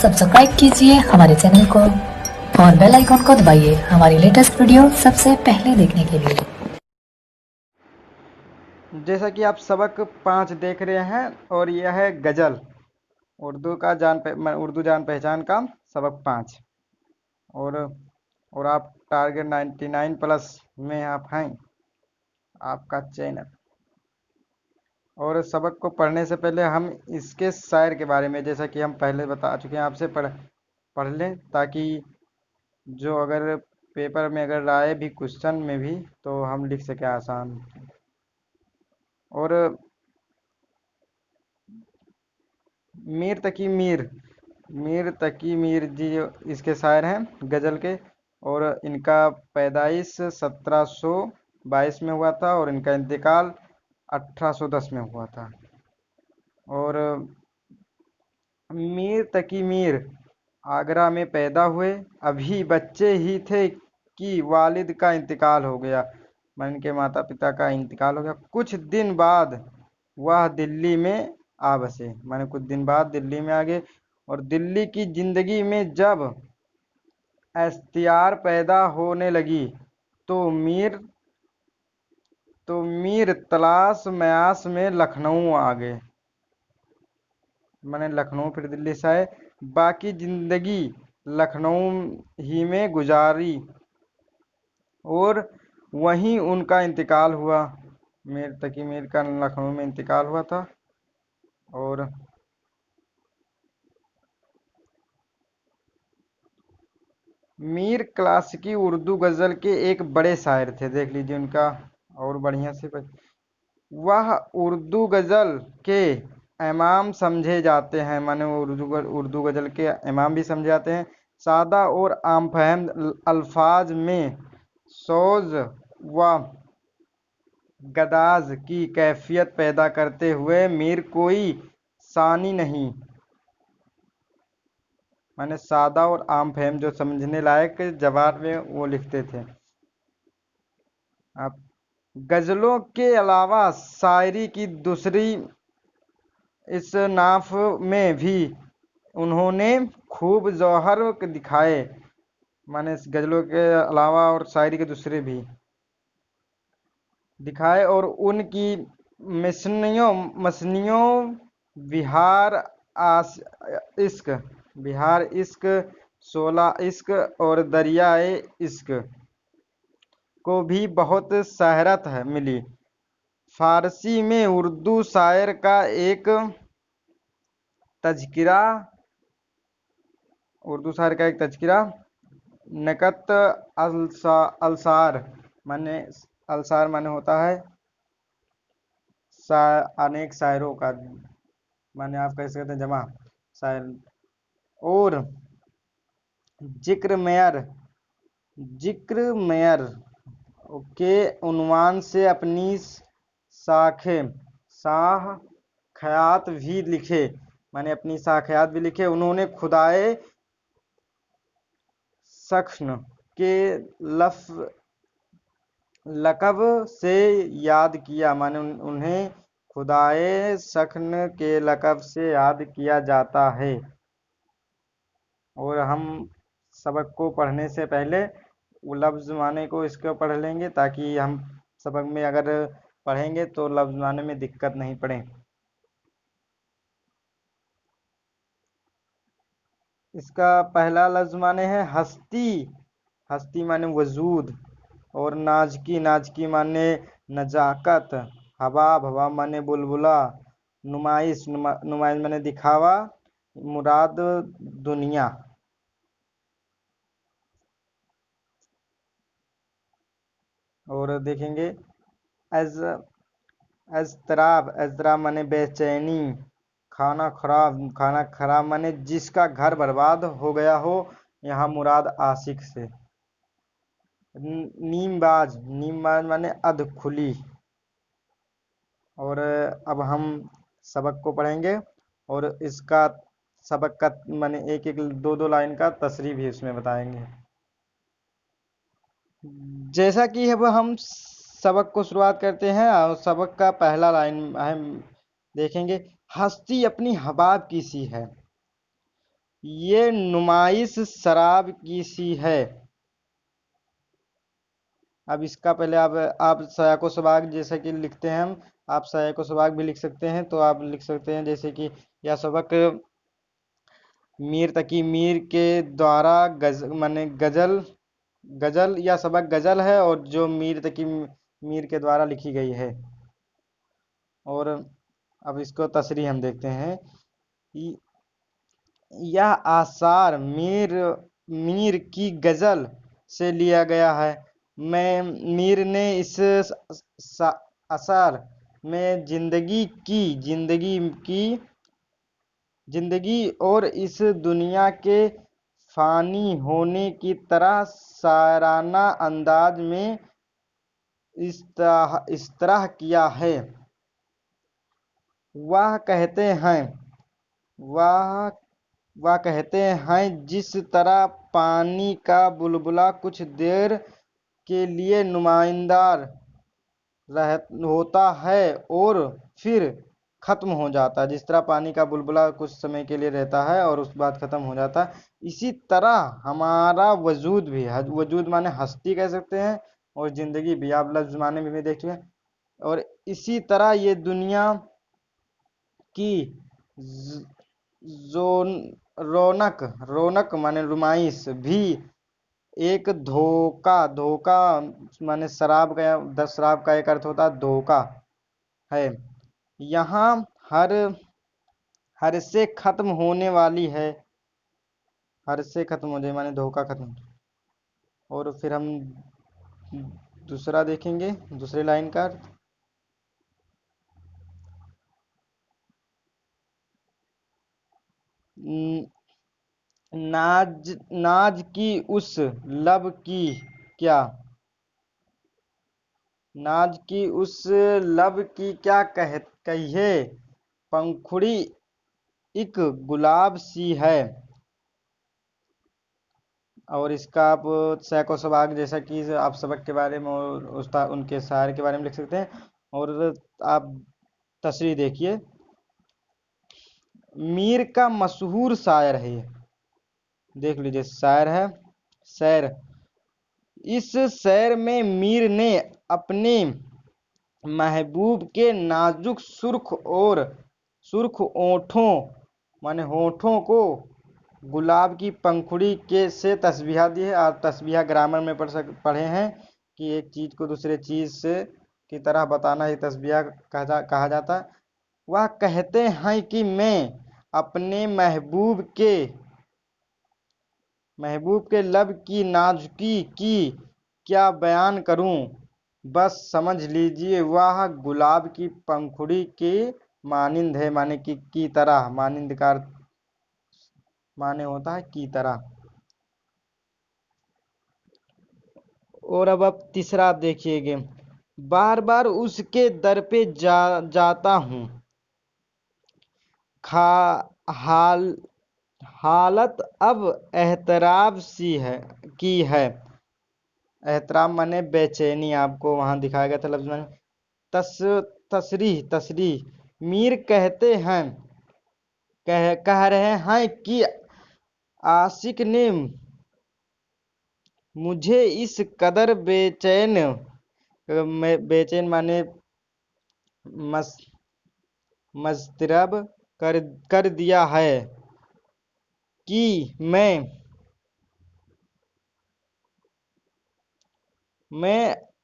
Subscribe कीजिए हमारे channel को और बेल आइकॉन को दबाइए हमारी लेटेस्ट वीडियो सबसे पहले देखने के लिए। जैसा कि आप सबक 5 देख रहे हैं और यह है गज़ल उर्दू जान पहचान का सबक 5 और आप टारगेट 99 प्लस में आप हैं, आपका चैनल। और सबक को पढ़ने से पहले हम इसके शायर के बारे में, जैसा कि हम पहले बता चुके हैं आपसे, पढ़ लें ताकि जो अगर पेपर में अगर आए भी क्वेश्चन में भी तो हम लिख सकें आसान। और मीर तकी मीर जी इसके शायर हैं गज़ल के, और इनका पैदाइश 1722 में हुआ था और इनका इंतकाल 1810 में हुआ था। और मीर तकी मीर आगरा में पैदा हुए, अभी बच्चे ही थे कि वालिद का इंतकाल हो गया, मन के माता पिता का इंतकाल हो गया। कुछ दिन बाद वह दिल्ली में आ बसे, मैंने कुछ दिन बाद दिल्ली में आ गए। और दिल्ली की जिंदगी में जब इख्तियार पैदा होने लगी तो मीर तलाश मयास में लखनऊ आ गए, मैंने लखनऊ फिर दिल्ली से आए। बाकी जिंदगी लखनऊ ही में गुजारी और वहीं उनका इंतकाल हुआ। मीर तकी मीर का लखनऊ में इंतकाल हुआ था। और मीर क्लासिकी उर्दू गज़ल के एक बड़े शायर थे, देख लीजिए उनका और बढ़िया से। वह उर्दू गज़ल के इमाम समझे जाते हैं, माने उर्दू गज़ल के इमाम भी समझे जाते हैं। सादा और आम फहम अल्फाज में सोज व गदाज की कैफियत पैदा करते हुए मीर कोई सानी नहीं, माने सादा और आम फहम जो समझने लायक जवाब में वो लिखते थे। अब गज़लों के अलावा शायरी की दूसरी इसनाफ में भी उन्होंने खूब जौहर दिखाए, माने गज़लों के अलावा और शायरी के दूसरे भी दिखाए। और उनकी मसनियों बिहार इश्क, शोला इश्क और दरियाए इश्क को भी बहुत शहरत मिली। फारसी में उर्दू शायर का एक तज़किरा नकत अलसार माने होता है अनेक शायरों का, माने आप कह सकते हैं जमा शायर। और जिक्र मेयर के उन्वान से अपनी साखयात भी लिखे, माने अपनी साखयात भी लिखे। उन्होंने खुदाए सख्न के लक़ब से याद किया, माने उन्हें खुदाए सख्न के लक़ब से याद किया जाता है। और हम सबक को पढ़ने से पहले वो लफ्ज़ माने को इसको पढ़ लेंगे ताकि हम सबक में अगर पढ़ेंगे तो लफ्ज़ माने में दिक्कत नहीं पड़े। इसका पहला लफ्ज़ माने है हस्ती माने वजूद। और नाजकी माने नजाकत। हवा माने बुलबुला। नुमाइश माने दिखावा, मुराद दुनिया। और देखेंगे एज़तराब माने बेचैनी। खाना खराब माने जिसका घर बर्बाद हो गया हो, यहाँ मुराद आशिक से। नीमबाज माने अध खुली। और अब हम सबक को पढ़ेंगे और इसका सबक का माने एक दो लाइन का तशरीह भी उसमें बताएंगे। जैसा कि अब हम सबक को शुरुआत करते हैं और सबक का पहला लाइन हम देखेंगे। हस्ती अपनी हबाब की सी है, یہ نمائش شراب کی سی ہے۔ اب اس کا پہلے آپ سیاق و سباق جیسا کہ لکھتے ہیں ہم، آپ سیاق و سباق بھی لکھ سکتے ہیں، تو آپ لکھ سکتے ہیں جیسے کہ یا سبق میر تقی میر کے دوارا غزل یا سبق غزل ہے، اور جو میر تقی میر کے دوارا لکھی گئی ہے۔ اور اب اس کو تصریح ہم دیکھتے ہیں۔ یہ آثار میر کی غزل سے لیا گیا ہے۔ میر نے اس اثر میں زندگی اور اس دنیا کے فانی ہونے کی طرح شاعرانہ انداز میں اشتراح کیا ہے۔ وہ کہتے ہیں جس طرح پانی کا بلبلہ کچھ دیر کے لیے نمایاں ہوتا ہے اور پھر ختم ہو جاتا ہے، جس طرح پانی کا بلبلہ کچھ سمے کے لیے رہتا ہے اور اس بعد ختم ہو جاتا ہے، اسی طرح ہمارا وجود بھی، وجود مانے ہستی کہہ سکتے ہیں، اور زندگی بھی آپ لفظ معنی میں بھی دیکھ چکے ہیں، اور اسی طرح یہ دنیا کی رونق مانے نمائش بھی ایک دھوکہ مانے شراب کا ایک ارتھ ہوتا ہے دھوکہ ہے، یہاں ہر سے ختم ہونے والی ہے، ہر سے ختم ہو جائے مانے دھوکہ ختم۔ اور پھر ہم دوسرا دیکھیں گے، دوسرے لائن کا ناز کی اس لب کی کیا، ناز کی اس لب کی کیا کہیے، پنکھڑی ایک گلاب سی ہے۔ اور اس کا آپ سیاق و سباق جیسا کہ آپ سبق کے بارے میں اور ان کے شاعر کے بارے میں لکھ سکتے ہیں۔ اور آپ تصریح دیکھیے، میر کا مشہور شاعر ہے، دیکھ لیجیے شاعر ہے، شعر، اس شعر میں میر نے اپنے محبوب کے نازک سرخ ہونٹوں کو گلاب کی پنکھڑی سے تشبیہ دی ہے۔ آپ تشبیہ گرامر میں پڑھے ہیں کہ ایک چیز کو دوسرے چیز سے کی طرح بتانا ہی تشبیہ کہا جاتا ہے۔ وہ کہتے ہیں کہ میں اپنے محبوب کے لب کی نازکی کی کیا بیان کروں، بس سمجھ لیجیے وہ گلاب کی پنکھڑی کے مانند ہے، مانے کی طرح، مانند کا معنی ہوتا ہے کی طرح۔ اور اب آپ تیسرا آپ دیکھیے گے، بار بار اس کے در پہ جاتا ہوں، حالت اب اضطراب کی ہے، اضطراب مانے بے چینی، آپ کو وہاں دکھایا گیا تھا لفظ میں۔ تصریح میر کہہ رہے ہیں کہ عاشق نے مجھے اس قدر بے چین مانے مضطرب کر دیا ہے کہ میں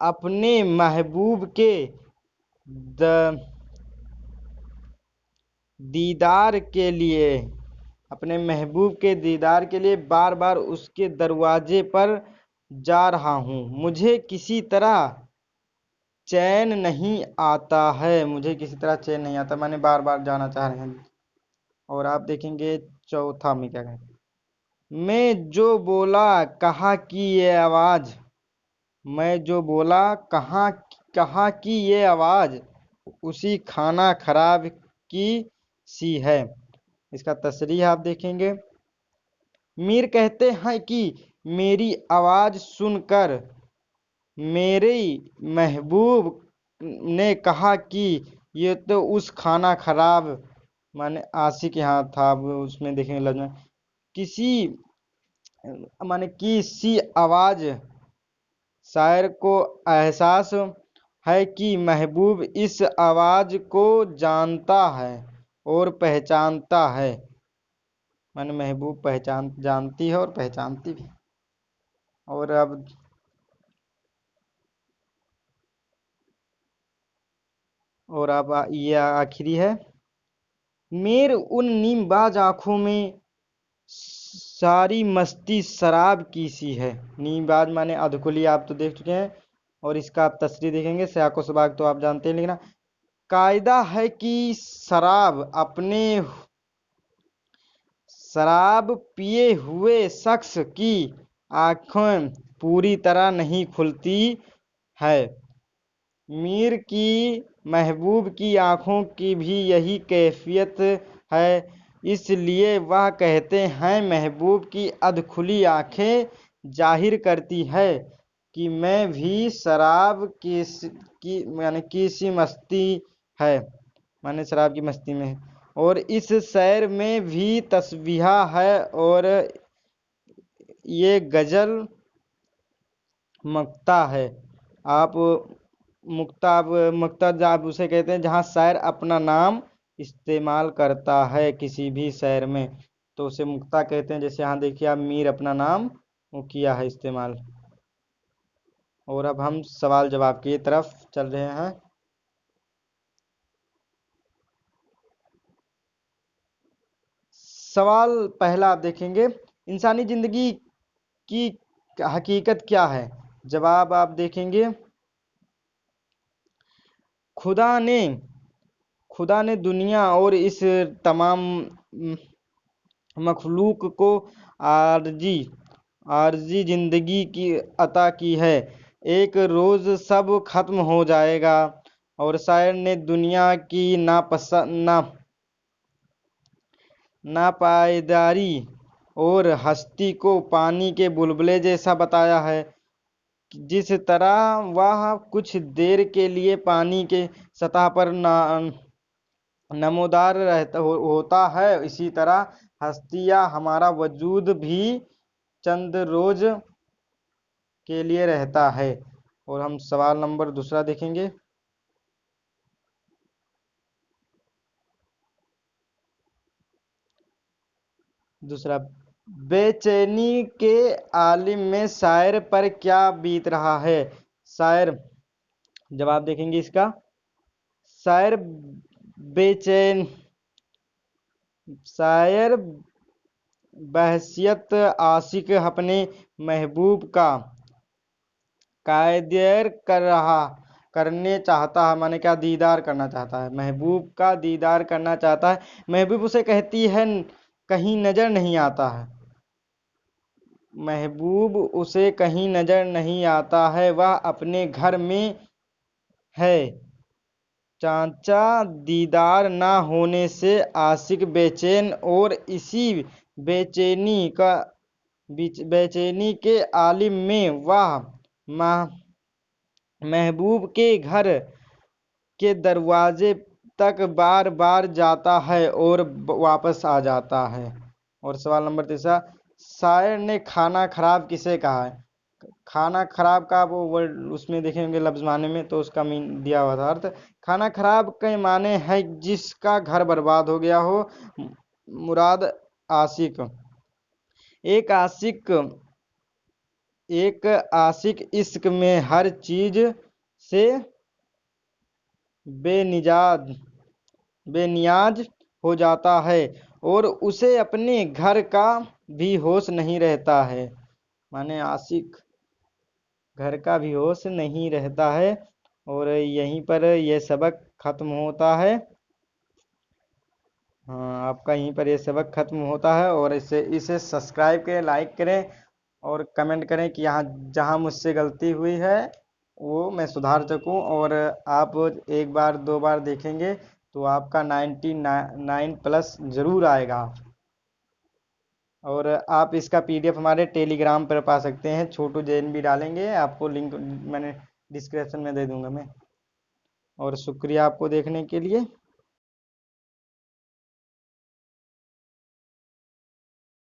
اپنے محبوب کے دیدار کے لیے بار بار اس کے دروازے پر جا رہا ہوں، مجھے کسی طرح چین نہیں آتا ہے، مانے بار بار جانا چاہ رہے ہیں۔ اور آپ دیکھیں گے چوتھا میں کیا کہتے ہیں، میں جو بولا کہا کی یہ آواز اسی کھانا خراب کی سی ہے۔ اس کا تصریح آپ دیکھیں گے، میر کہتے ہیں کہ میری آواز سن کر میرے محبوب نے کہا کہ یہ تو اس کھانا خراب مانے عاشق یہاں تھا، اس میں دیکھیں گے لفظ میں किसी माने किसी आवाज शायर को एहसास है कि महबूब इस आवाज को जानता है और पहचानता है। माने महबूब जानती है और पहचानती भी। और अब ये आखिरी है। मेर उन नीमबाज आंखों में सारी मस्ती शराब की सी है। नीमबाज माने अधकुली, आप तो देख चुके हैं, और इसका आप तस्रीर देखेंगे। सयाको सबाग तो आप जानते हैं, लेकिन कायदा है कि शराब पिए हुए शख्स की आंखें पूरी तरह नहीं खुलती है। मीर की महबूब की आंखों की भी यही कैफियत है, इसलिए वह कहते हैं महबूब की अधखुली आंखें जाहिर करती है कि मैं भी शराब की माने किसी मस्ती है, माने शराब की मस्ती में है। और इस शहर में भी तस्बीह है, और ये गजल मक्ता है। आप मुक्ता आप उसे कहते हैं जहाँ शायर अपना नाम इस्तेमाल करता है किसी भी शहर में, तो उसे मुक्ता कहते हैं। जैसे यहाँ देखिए, आप मीर अपना नाम वो किया है इस्तेमाल। और अब हम सवाल जवाब की तरफ चल रहे हैं। सवाल पहला आप देखेंगे, इंसानी जिंदगी की हकीकत क्या है? जवाब आप देखेंगे, खुदा ने दुनिया और इस तमाम मखलूक को आरजी जिंदगी की अता की है। एक रोज सब खत्म हो जाएगा। और शायर ने दुनिया की नापायदारी और हस्ती को पानी के बुलबुले जैसा बताया है। जिस तरह वह कुछ देर के लिए पानी के सतह पर नमोदार होता है, इसी तरह हस्ती या हमारा वजूद भी चंद रोज के लिए रहता है। और हम सवाल नंबर दूसरा देखेंगे। दूसरा, बेचैनी के आलिम में शायर पर क्या बीत रहा है? शायर, जवाब देखेंगे इसका, शायर बहसियत आशिक अपने महबूब का कायदेर करने चाहता है, माने क्या, दीदार करना चाहता है। महबूब का दीदार करना चाहता है। महबूब उसे कहती है कहीं नजर नहीं आता है। महबूब उसे कहीं नजर नहीं आता है, वह अपने घर में है। चाचा दीदार ना होने से आशिक बेचैन, और इसी बेचैनी के आलिम में वह महबूब के घर के दरवाजे तक बार बार जाता है और वापस आ जाता है। और सवाल नंबर तीसरा, शायर ने खाना खराब किसे कहा है? खाना खराब का वो वर्ड उसमें देखेंगे लफ्ज माने में, तो उसका मीन दिया हुआ था अर्थ। खाना खराब के माने है जिसका घर बर्बाद हो गया हो। मुराद आशिक। एक आशिक इश्क में हर चीज से बेनियाज हो जाता है, और उसे अपने घर का भी होश नहीं रहता है। माने आशिक घर का भी होश नहीं रहता है। और यहीं पर यह सबक खत्म होता है। हाँ, आपका यहीं पर यह सबक खत्म होता है। और इसे सब्सक्राइब करें, लाइक करें, और कमेंट करें कि यहाँ जहाँ मुझसे गलती हुई है वो मैं सुधार सकूं। और आप एक बार दो बार देखेंगे तो आपका 99+ ज़रूर आएगा। और आप इसका PDF हमारे टेलीग्राम पर पा सकते हैं। छोटू जैन भी डालेंगे, आपको लिंक मैंने डिस्क्रिप्शन में दे दूंगा मैं। और शुक्रिया आपको देखने के लिए।